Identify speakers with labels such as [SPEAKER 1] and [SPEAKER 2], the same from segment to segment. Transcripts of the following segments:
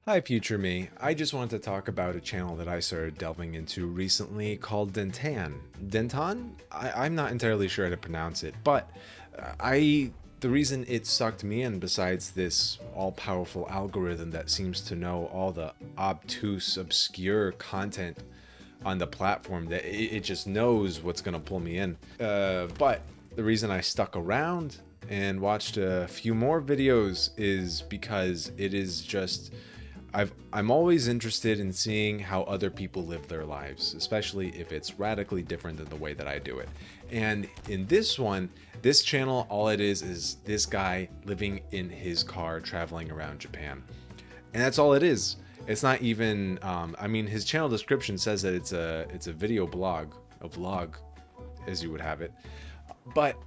[SPEAKER 1] Hi, future me. I just wanted to talk about a channel that I started delving into recently called Dentan. Dentan? I'm not entirely sure how to pronounce it, but the reason it sucked me in, besides this all-powerful algorithm that seems to know all the obtuse, obscure content on the platform, that it just knows what's gonna pull me in. But the reason I stuck around and watched a few more videos is because it is just I'm always interested in seeing how other people live their lives, especially if it's radically different than the way that I do it. And in this one, this channel, all it is this guy living in his car traveling around Japan. And that's all it is. It's not even I mean, his channel description says that it's a video blog, a vlog as you would have it. But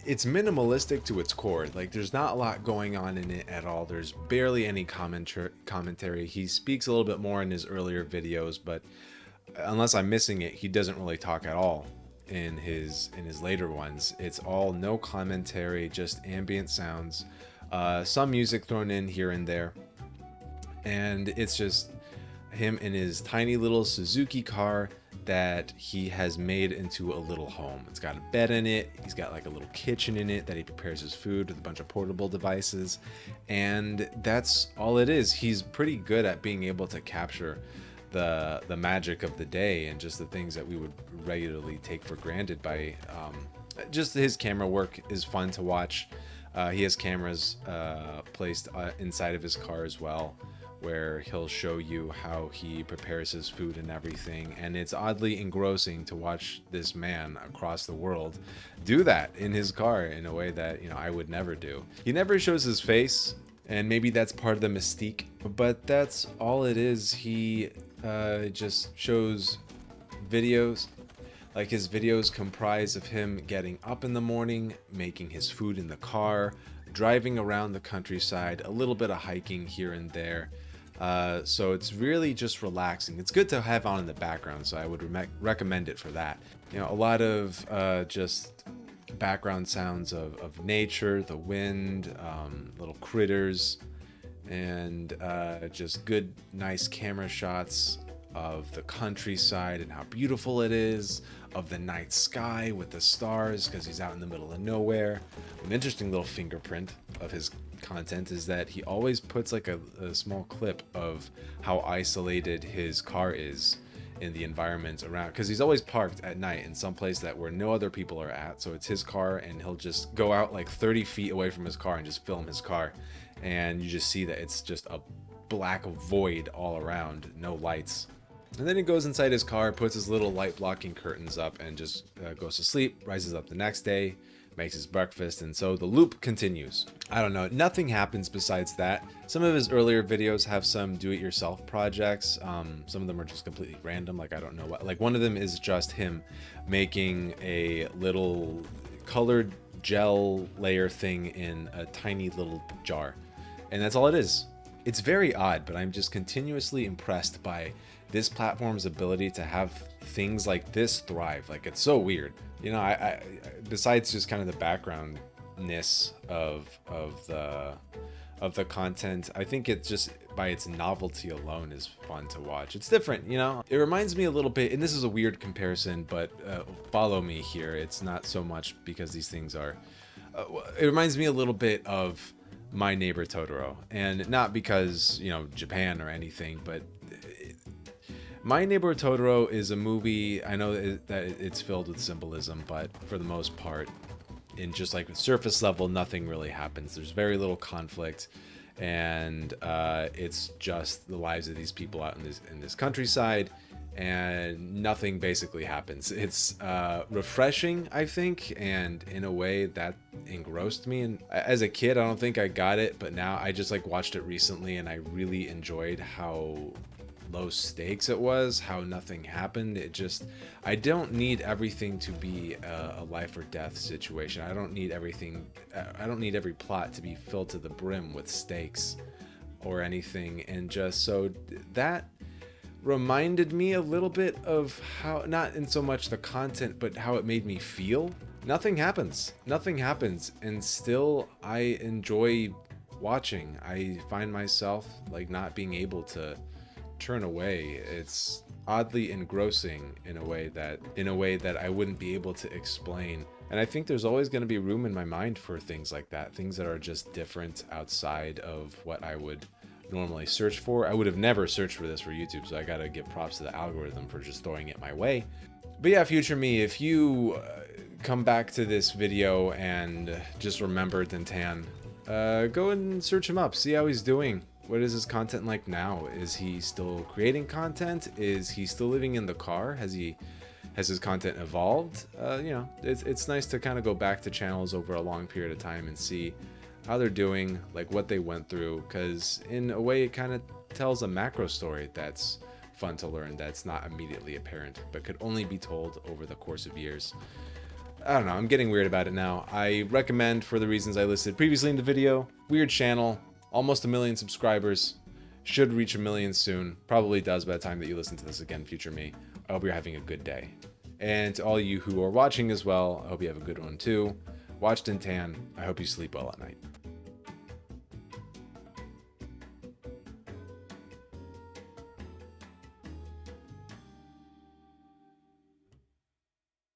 [SPEAKER 1] it's minimalistic to its core. Like, there's not a lot going on in it at all. There's barely any commentary. He speaks a little bit more in his earlier videos, but unless I'm missing it, he doesn't really talk at all in his later ones. It's all no commentary, just ambient sounds, some music thrown in here and there, and it's just him in his tiny little Suzuki car that he has made into a little home. It's got a bed in it. He's got like a little kitchen in it that he prepares his food with a bunch of portable devices. And that's all it is. He's pretty good at being able to capture the magic of the day and just the things that we would regularly take for granted by just his camera work is fun to watch. He has cameras placed inside of his car as well, where he'll show you how he prepares his food and everything, and it's oddly engrossing to watch this man across the world do that in his car in a way that, you know, I would never do. He never shows his face, and maybe that's part of the mystique, but that's all it is. He just shows videos. Like, his videos comprise of him getting up in the morning, making his food in the car, driving around the countryside, a little bit of hiking here and there. So it's really just relaxing. It's good to have on in the background, so I would recommend it for that. You know, a lot of just background sounds of nature, the wind, little critters, and just good, nice camera shots of the countryside and how beautiful it is, of the night sky with the stars, because he's out in the middle of nowhere. An interesting little fingerprint of his content is that he always puts like a small clip of how isolated his car is in the environment around, because he's always parked at night in some place that where no other people are at, so it's his car, and he'll just go out like 30 feet away from his car and just film his car, and you just see that it's just a black void all around, no lights. And then he goes inside his car, puts his little light blocking curtains up, and just goes to sleep, rises up the next day, makes his breakfast, and so the loop continues. I don't know, nothing happens besides that. Some of his earlier videos have some do-it-yourself projects. Some of them are just completely random, like I don't know what. Like, one of them is just him making a little colored gel layer thing in a tiny little jar, and that's all it is. It's very odd, but I'm just continuously impressed by this platform's ability to have things like this thrive. Like, it's so weird. You know, I besides just kind of the backgroundness of the content, I think it just by its novelty alone is fun to watch. It's different, you know. It reminds me a little bit, and this is a weird comparison, but follow me here. It's not so much because these things are. It reminds me a little bit of My Neighbor Totoro, and not because, you know, Japan or anything, but My Neighbor Totoro is a movie. I know that it's filled with symbolism, but for the most part, in just like surface level, nothing really happens. There's very little conflict, and it's just the lives of these people out in this countryside, and nothing basically happens. It's refreshing, I think, and in a way that engrossed me. And as a kid, I don't think I got it, but now I just like watched it recently, and I really enjoyed how low stakes it was, how nothing happened. It just, I don't need everything to be a life or death situation. I don't need every plot to be filled to the brim with stakes or anything. And just so that reminded me a little bit of how, not in so much the content, but how it made me feel. Nothing happens, and still I enjoy watching, I find myself like not being able to turn away. It's oddly engrossing in a way that I wouldn't be able to explain. And I think there's always going to be room in my mind for things like that, things that are just different outside of what I would normally search for. I would have never searched for this for YouTube, so I gotta give props to the algorithm for just throwing it my way. But yeah, future me, if you come back to this video and just remember Dentan, go and search him up, see how he's doing. What is his content like now? Is he still creating content? Is he still living in the car? Has his content evolved? You know, it's nice to kind of go back to channels over a long period of time and see how they're doing, like what they went through, because in a way it kind of tells a macro story that's fun to learn, that's not immediately apparent, but could only be told over the course of years. I don't know, I'm getting weird about it now. I recommend, for the reasons I listed previously in the video, weird channel, almost 1 million subscribers, should reach 1 million soon, probably does by the time that you listen to this again, future me. I hope you're having a good day. And to all you who are watching as well, I hope you have a good one too. Watch Dentan. I hope you sleep well at night.